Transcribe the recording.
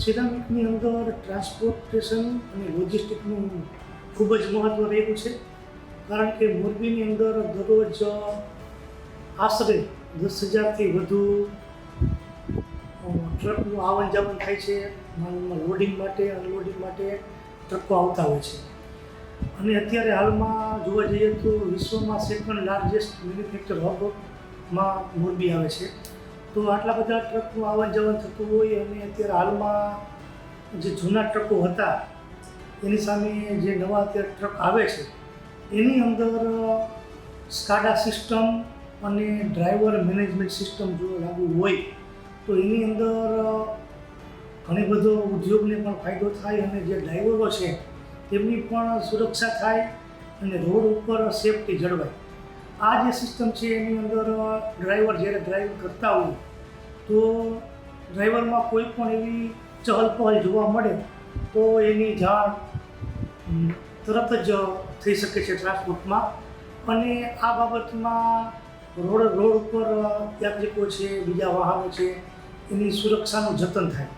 સિરામિકની અંદર ટ્રાન્સપોર્ટેશન અને લોજિસ્ટિકનું ખૂબ જ મહત્ત્વ રહેલું છે, કારણ કે મોરબીની અંદર દરરોજ આશરે 10,000થી વધુ ટ્રકનું આવન જાવન થાય છે. માલમાં લોડિંગ માટે અનલોડિંગ માટે ટ્રકો આવતા હોય છે. અને અત્યારે હાલમાં જોવા જઈએ તો વિશ્વમાં સેકન્ડ લાર્જેસ્ટ મેન્યુફેક્ચર હબમાં મોરબી આવે છે. તો આટલા બધા ટ્રકનું આવન જાવન થતું હોય અને અત્યારે હાલમાં જે જૂના ટ્રકો હતા એની સામે જે નવા અત્યારે ટ્રક આવે છે એની અંદર સ્કાડા સિસ્ટમ અને ડ્રાઈવર મેનેજમેન્ટ સિસ્ટમ જો લાગુ હોય તો એની અંદર ઘણી બધો ઉદ્યોગને પણ ફાયદો થાય અને જે ડ્રાઈવરો છે તેમની પણ સુરક્ષા થાય અને રોડ ઉપર સેફટી જળવાય. આ જે સિસ્ટમ છે એની અંદર ડ્રાઈવર જ્યારે ડ્રાઇવિંગ કરતા હોય તો ડ્રાઈવરમાં કોઈ પણ એવી ચહલપહલ જોવા મળે તો એની જાણ તરત જ થઈ શકે છે ટ્રાન્સપોર્ટમાં. અને આ બાબતમાં રોડ ઉપર યાત્રિકો છે, બીજા વાહનો છે, એની સુરક્ષાનું જતન થાય.